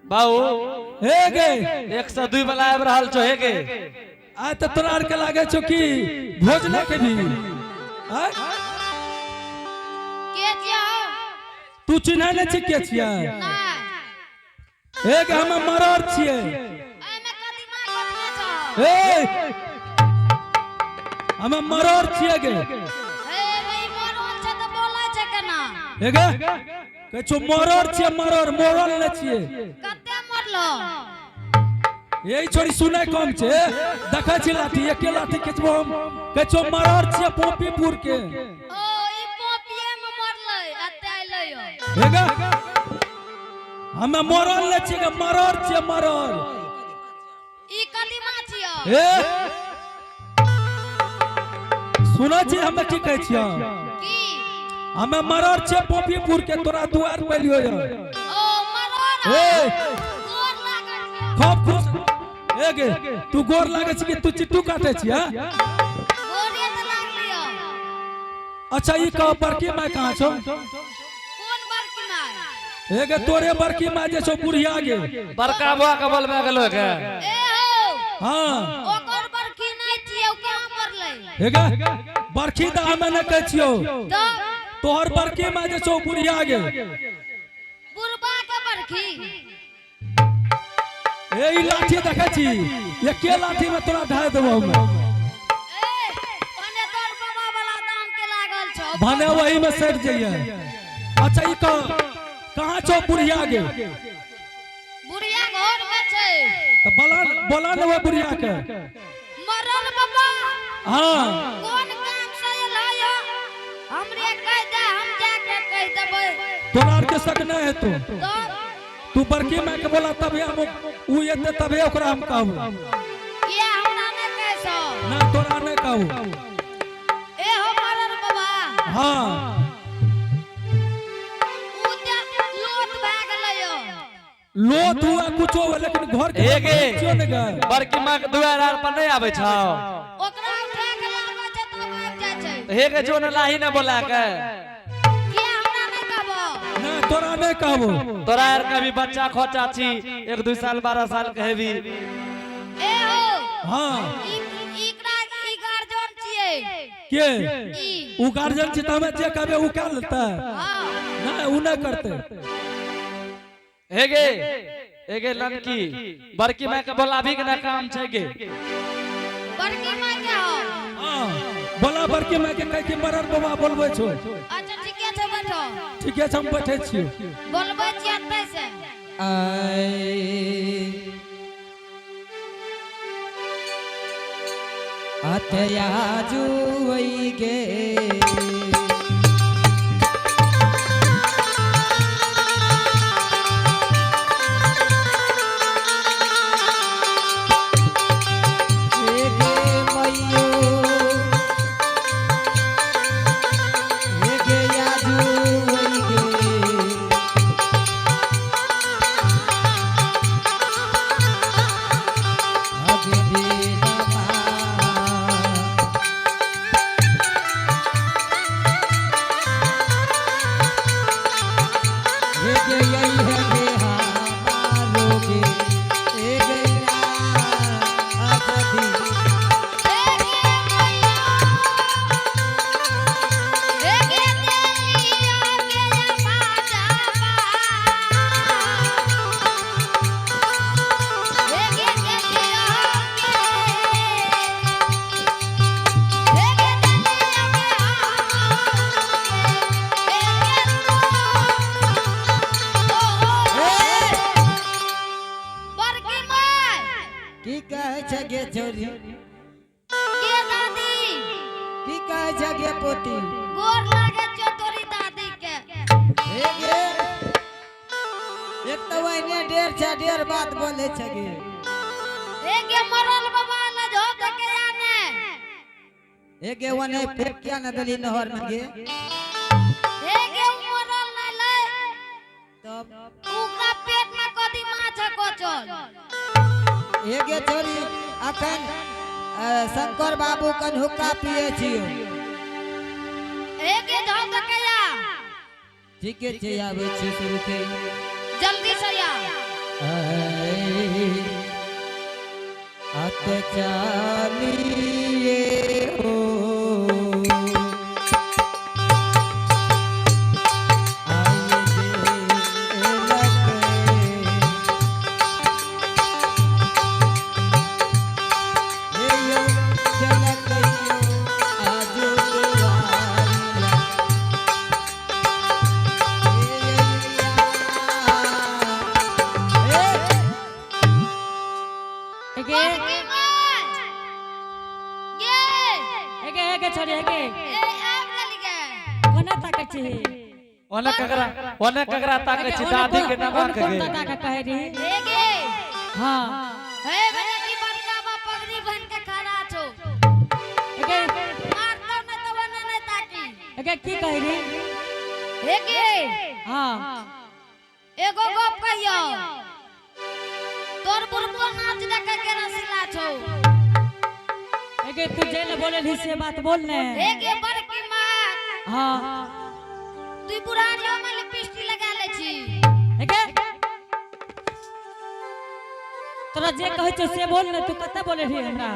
बाऊ हे गे 102 वाला आब रहल छो हे गे आ त तोरा आर के लागे छो कि भोजने के भी आ के जिया तू चिन्ह नै छी के छियै नहीं हे गे हम मरर छियै आई में कदीमा कथने छ हे हम मरर छियै गे हे भाई मरल छ त बोलै छ केना हे गे कहै छो मरर छियै मरर मरल नै छियै कते मरलो यही छोरी सुनै कम छै देखै छी लाठी एके लाठी खिचबो हम कहै छो मरर छियै पोपीपुर के ओ ई पोपिए में मरलै अते आइलै यो हे गे हम मरल नै छियै गे मरर छियै मरर ई कदीमा छियो हे सुनै छी हम की कहै छियै की हमें मरर छे पोपीपुर के तोरा दुआर पे लियो ओ मरल हे गोर लागल छ खूब खुश हे गे तू गोर लागे छी कि तू चिट्टू काटे छी हां गोरे त लागलियो अच्छा ई कह बड़की मां कहां छौ कोन बड़की माय हे गे तोरे बड़की मां जे छौ बुढ़िया गे बड़का बुआ के बोलबे गेलो के ए हो हां ओकर बड़की नहीं छियो कहां मरलै हे गे बड़की त हमें न कहै छियो तो तोहर बड़की मां जे छौ बुढ़िया गे बुढ़बा के बड़की ए ई लाठी देखै छी एके लाठी में तोरा ढाई देबो हम ए ओने तोर बाबा वाला दाम के लागल छ भने वही में सट जइए अच्छा ई कह कहां छौ बुढ़िया गे बुढ़िया घर में छै तो बोला न वो बुढ़िया के मरल बाबा हां कोन काम से लायो हमरे कह दे हम जाके कह देबै तोरा आर के शक नहीं है तो तू बड़की मां के बोला तब हम उ एते तबे ओकरा हम कहू ये हमरा ने कैसो ना तोरा नहीं कहू ए हो मरल बाबा हां उ ते लोट भ गेलयो लोट हुआ कुछो लेकिन घर के हे गे क्यों नहीं गए बड़की मां के दुआर आर पर नहीं आबै छौ ओकरा उठा के लागे छै तब आबि जाय छै हे गे जो न लाही न बोला के ये हमरा ने कहबो ना तोरा नहीं कहू तोरा यार कभी बच्चा खोचा छी 1-2 साल 12 साल के हेबी ए हो हां इकरा ई गार्जियन छियै के ई उ गार्जियन छी त हमें जे कहबे उ कर लेता हां ना उ नहीं करते हे गे लड़की बड़की मां के बोलाभी के ना काम छै गे बड़की मां के हो हां बोला बड़की मां के कह के मरर बाबा बोलबै छौ अच्छा ठीके छै बैठो ठीक है हम बैठे छी बोलबै छी एतै से अतया जुई गे पोती गोर लागे छो तोरी दादी के हे गे एक तो वही ढेर बात बोले छगे हे गे मरल बाबा ला जो के आने हे गे वने फेंक क्या न दली नहर में गे हे गे मरल ना ले तब उकरा पेट में कदी माछ कोचल हे गे छोरी अखन शंकर बाबू कन हुक्का पिए छियो एक धन तकया ठीक है आवे छी शुरू के जल्दी से आ हाथ चालिए हो बड़की माँ ये छोड़ी हेगे ए आब गली के कोना ताके छी ओने कगरा ताके छी दादी के नाम के कौन दादा का कहे री हेगे हां हे बेटी बड़का बा पगड़ी बन के खड़ा छो हेगे मारता न तो बने न ताकी हेगे की कहे री हेगे हां एगो गप कहियो तोर बुरबुआ नाच देख के रसिला छो हेगे तू जेल बोले ली से बात बोल ने हेगे बड़की माँ हां तू बुढ़ारियों में लिपस्टिक लगा ले छी हेगे तोरा जे कहै छ से बोल ने तू कते बोले री हमरा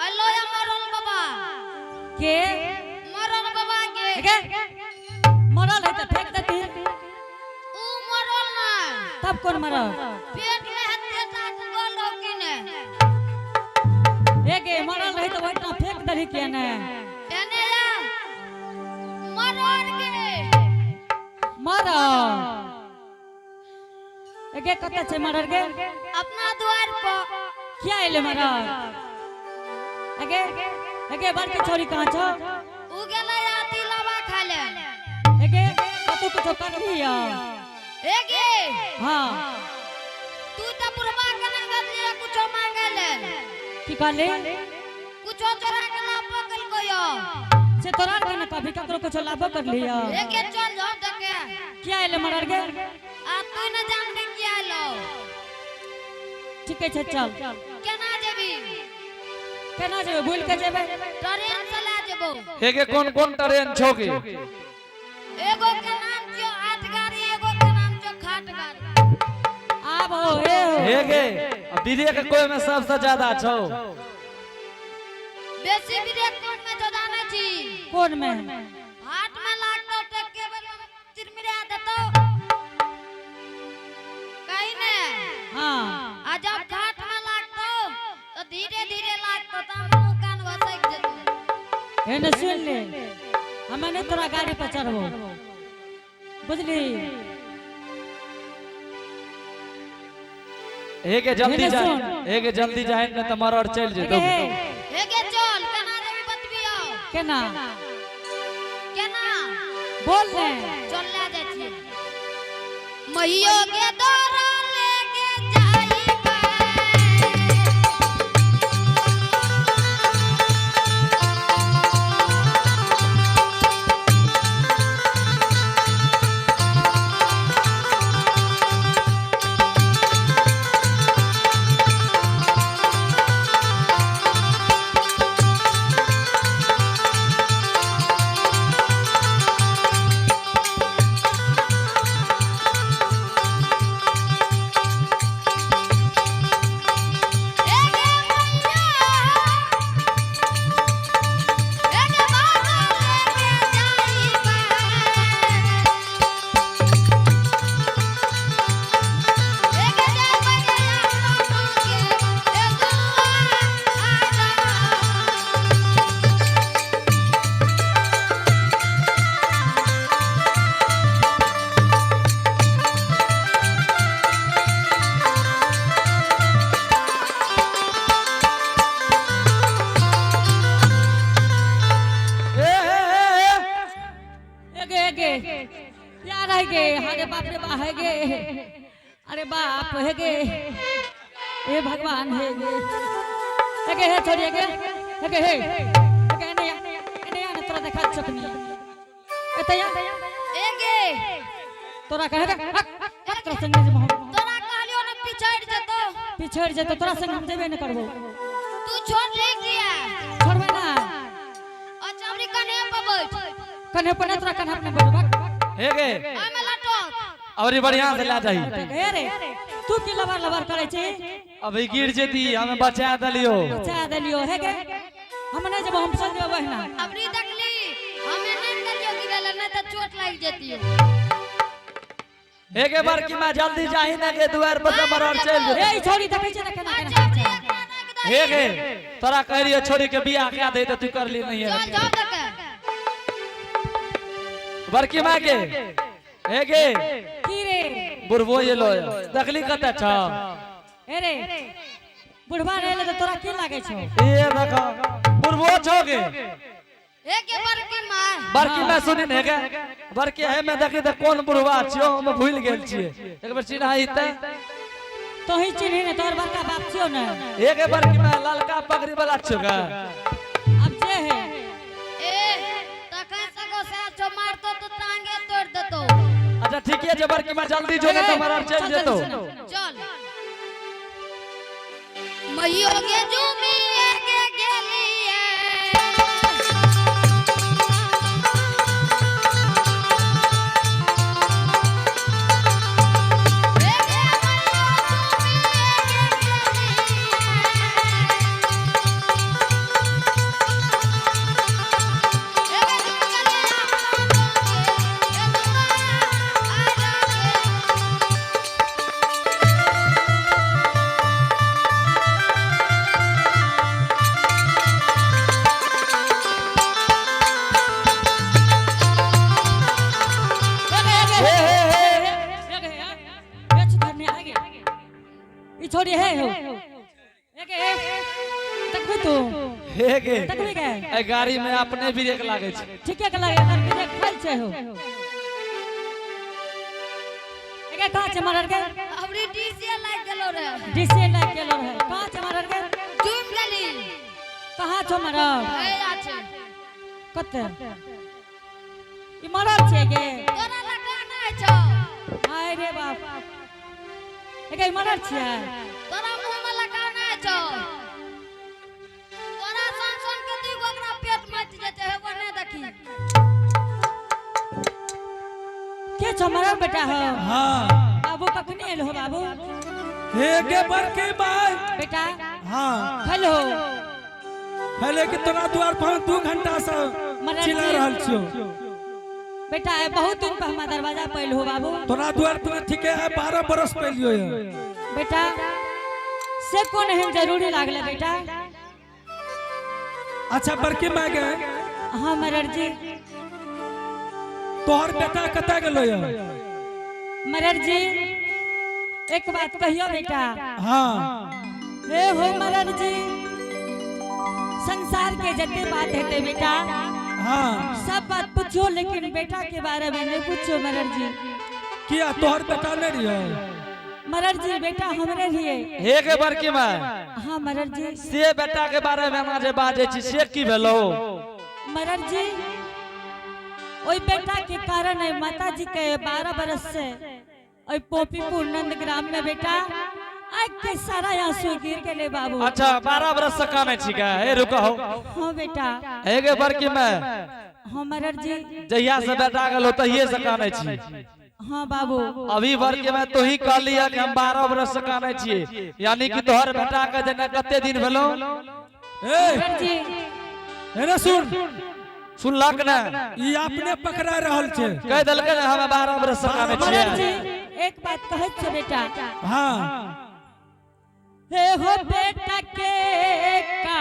अल्लो या मरल बाबा के मरल बाबा के हेगे मरल है त फेंक देती ऊ मरल ना तब कौन मरल पेट में हत्ते टाक गोलो की ने हेगे मरल रही तो वही फेंक दही के ने एने या मरल के मरल हेगे कते छै मरल गे अपना द्वार पर क्या आइले मरल हेगे हेगे बड़की छोरी कहां छ ऊ गेलै आती लवा खा ले हेगे तू कुछ कर लिया हेगे हां तू त बुढ़वा के नंगत लिया कुछ मांगे ले की कहले कुछ चोरा के ला पकल गयो से तोरा के न कभी ककरो कुछ लाभो कर लिया हेगे चल जाओ देखे क्या आइले मरल गे आ तू न जान दे क्या लो ठीक है चल केना जेबी केना जेबे भूल के जेबे ट्रेन से ला जेबो हेगे कौन ट्रेन छोके एगो के नाम जो आठ गाड़ी एगो के नाम जो खाट गाड़ी आब हो ए हो हेगे विदेश के कोई में सबसे ज्यादा छौ बेसी विदेश कोन में जो जाने छी कौन में हाथ में लागतो टेक के बेल चिरमिरा देतो कहीं ने हां आ जब घाट में लागतो तो धीरे धीरे लागतो त मुंह कान वसक जेतो एने सुन ले हमें नहीं तोरा गाड़ी पर चढ़बो बुझली हेगे जल्दी हेगे जा सुन। हेगे जल्दी जाए न त मरड़ चल जेतो हेगे चल केना जेबी बतबियो केना केना बोल ले चल ले जाय छी महियो के दौरा लेके जाई बे हेगे हेगे यार है गे अरे बाप रे बा है गे अरे बाप है गे ए भगवान है गे हेगे हे छोड़ी हेगे हेगे हे हेगे ने या तोरा देखा चकनी एतया एगे तोरा कहेगा तोरा संग जे हम तोरा कहलियो ने पिछड़ जतो तोरा संग हम जेबे न करबो तू छोड़ ले किया छोड़बे ना और चमड़ी कने पर बैठ कने पर तोरा कने अपने बैठ हेगे आमे लटक और ये बढ़िया से ला जाही हे रे तू की लबर लबर करे छी अभी गिर जेती हमें बचा दलियो बचा देलियो हे के हम नहीं जब हम संग में बहना अबरी देखली हमें नहीं करियो गिरल नहीं तो चोट लग जेती एक बार की मैं जल्दी जाही ना के द्वार पर मरर चल ए छोरी देखे छ ना केना हे गे तोरा कह रही छोरी के बियाह क्या दे तो तू कर ली नहीं चल है जाओ देखे बड़की माँ के हे गे की रे बुढ़बो ये लो देखली कत अच्छा ए रे बुढ़वा रहले तो तोरा की लागे छौ ये देखो बुढ़बो छोगे एक बार की मां बड़की मैं सुनी ने गे बड़की है मैं देखी तो कौन बुढ़वा छियो हम भूल गेल छिए एक बार चिन्हाई त तो ही चिन्ही ने तोर बड़का बाप छियो ना एक बार की मैं ललका पगड़ी वाला छियोगा अब जे है ए तखन सगो से छो मारतो तो टांगे तोड़ देतो अच्छा ठीक है जबर की मैं जल्दी जो तो मरर चल जेतो चल मइयो के जुमी के गेलिए छोड़ी है हो एक तकबी तू हे गे तकबी के ए गाड़ी में अपने ब्रेक लागे छै ठीक है लगे कर ब्रेक फल छे हो एक कहां छे मरर के अबरी डीसी लाग गेलो रे डीसी लाग गेलो है कहां छे मरर के जुम गेली कहां छो मरर ए आछे कते ई मरर छे गे तोरा लगा नहीं छो हाय रे बाप एक मरर छे तोरा मुंह में लगा नहीं छो तोरा संसन के दी गोकरा पेट मच जेते है वो नहीं देखी के छो मरर बेटा हो हां बाबू कखनी एलो हो बाबू हे गे बड़की माई बेटा हां हेलो पहले कि तोरा द्वार पर 2 घंटा से चिल्ला रहल छियो बेटा है बहुत दिन पे हमारा दरवाजा पैल हो बाबू तोरा द्वार पर ठीक है 12 बरस पहलियो है बेटा से कौन है जरूरी लागले बेटा अच्छा बड़की माई गे हां मरर जी तोहर बेटा कता गेलो है मरर जी एक बात कहियो बेटा हां हे हो मरर जी संसार के जते बात हेते बेटा हां सब बात पूछो लेकिन बेटा के बारे में नहीं पूछो मरर जी किया तोहर बेटा नहीं रहियो मरर जी बेटा हमरे लिए हे गे बड़की माँ हां मरर जी से बेटा के बारे में ना जे बाजे छी से की भेलो मरर जी ओई बेटा के कारण है माता जी के 12 बरस से ओई पोपीपुर नंद ग्राम में बेटा आग के सारा आंसू गिर गेले बाबू अच्छा 12 बरस से कामे छी का हे रुको हां बेटा हे गे बड़की माँ हां मरर जी जहिया से बेटा गेलो तहिए से कामे छी हां बाबू अभी बड़की माँ तो ही कह लिया कि हम 12 बरस से कामे छी यानी कि तोहर बेटा के जना कते दिन भेलो ए मरर जी एने सुन सुनलक ना ई अपने पकड़ा रहल छे कह दलके ना हम 12 बरस से कामे मरर छी जी एक बात कहै छ बेटा हां हे हो बेटा के का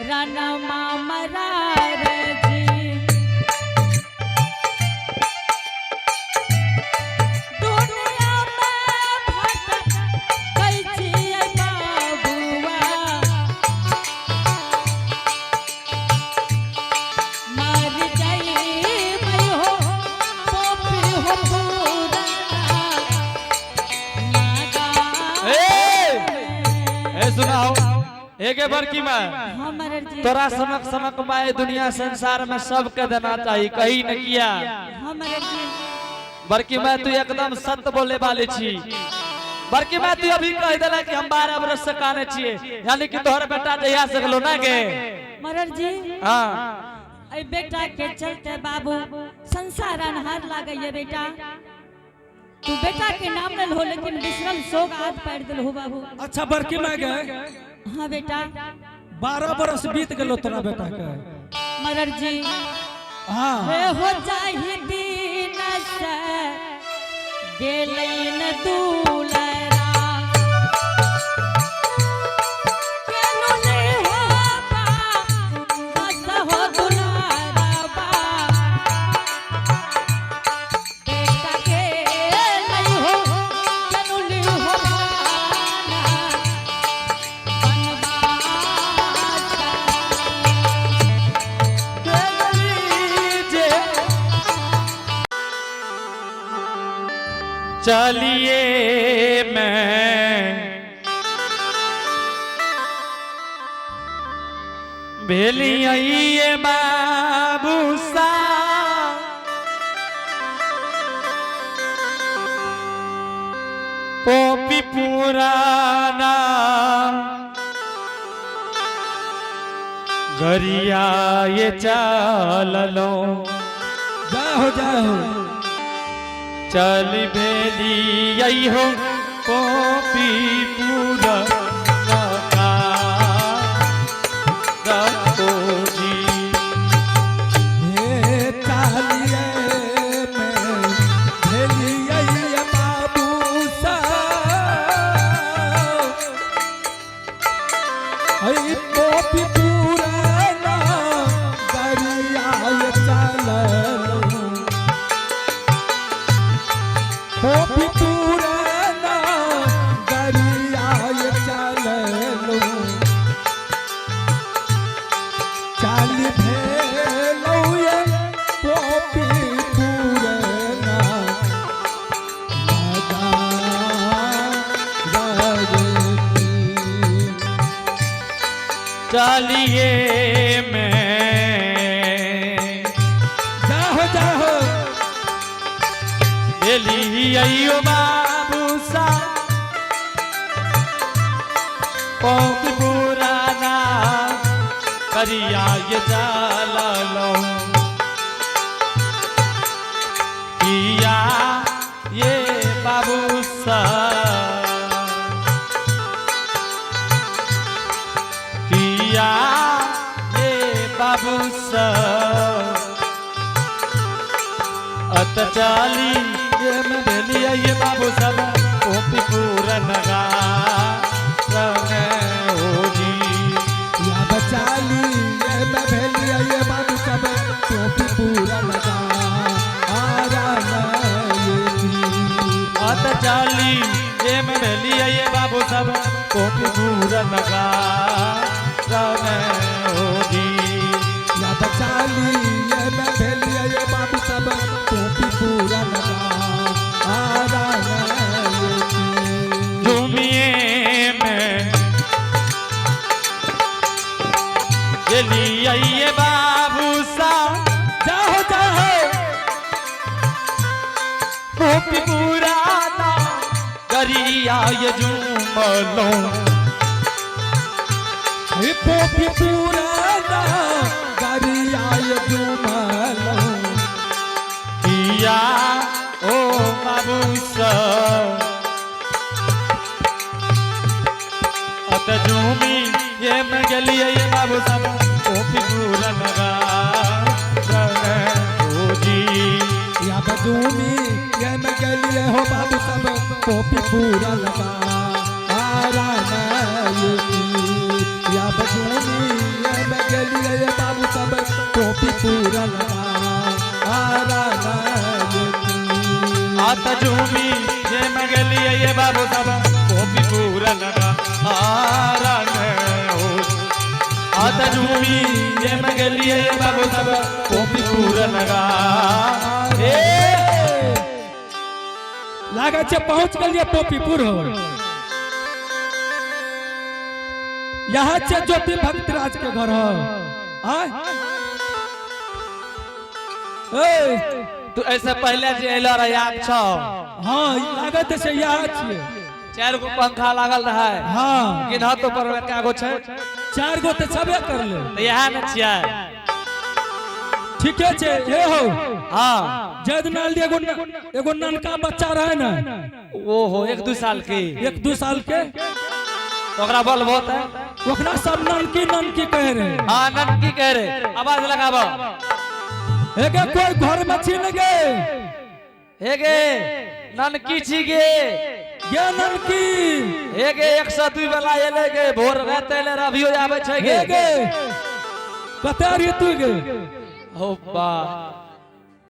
रानमा मरार जी दुनिया में भटक गई छी बाबुआ मर जाई मैं हो पोपी हो पूरा ए सुनाओ एक बड़की माँ हां मरर जी तोरा समक समक माए दुनिया संसार में सबके देना चाहिए कहीं न किया हां मरर जी बड़की माँ तू एकदम सत्य बोले वाली छी बड़की माँ तू अभी कह देला कि हम 12 बरस से काने छिए यानी कि तोहर बेटा जहिया से गेलो ना गे मरर जी हां ए बेटा के चलते बाबू संसार अनहार लागे ये बेटा तू बेटा के नाम ले हो लेकिन बिसरल सोग आज पैर दिल हो बाबू। अच्छा बड़की माँ गए हाँ बेटा 12 बरस बीत गलो तोरा बेटा के। मगर जी हाँ हे हो जाहि दिन से गेलैन दूलरा केनो ने हो बा बस हो दुलारा बा बेटा के नहीं हो केनो ने हो भाना चलिए मैं भेलिए बाबू सा पोपी पुराना गरिया ये चलो जाओ चल भेली यही हो पोपी पूरा जी हे चालिए मैं भेलिए बाबू सा हई पोपी पुराना गरिया ये चलो पोपी पुराना गरिया ये चलो चाल भेलो ये पोपी पुराना चलिए मैं जाओ भेलियो बाबू सा पोपी पुराना करिया ये चलो किया ये बाबू सा किया ये बाबू सा अत चाली ये मैं भेलिया ये बाबू सब पोपी पूरन गा हो जी या बचाली ये मैं भेलिया ये बाबू सब पोपी पुराना अत चाली ये मैं भेलिया ये बाबू सब पोपी पूरन गा हो जी या बचाली ये मैं भेलिया ये बाबू सब पोपी पुराना झूमिए में ये बाबू सा जाओ पोपी पुराना गरिया ये झूमलो हे पोपी पुराना गरिया ये झूमलो किया ओ बाबू सा अत झूमी ये मैं गलिया ये बाबू सब पोपी पुराना हो जी या बजूमी ये मैं गलिए हो बाबू सब पोपी पूरा लगा या बजूमी ये मैं गलिए ये बाबू सब पोपी पूरा लगा आता झूमी ये मैं गलिया ये बाबू सब पोपी पूरन गा हो आता झूमी ये मैं गलिया ये बाबू सब पोपी पूरन गा लागे छे पहुंच गलिए पोपीपुर हो यहाँ छे ज्योति भक्तराज के घर हो तू ऐसे पहले जे एलो रे याद छ हाँ लागत से यहाँ छे 4 गो पंखा लागल रहा है हाँ गिनह तो पर क्या गो छै 4 गो तो छबे कर ले तो यहाँ न छिया ठीके छे ए हो हाँ जद नाल एगो ननका बच्चा रहे ना ओहो 1-2 साल के 1-2 साल के तो ओकरा बोल बहुत है ओकरा सब ननकी ननकी कह रहे हाँ ननकी कह रहे आवाज लगाबो एगे कोई घर में छी गे हेगे ननकी छी गे गे ननकी हेगे 102 वाला एले गे भोर रात एले रभियो आबै छै गे गे कते रे तू गे हो बा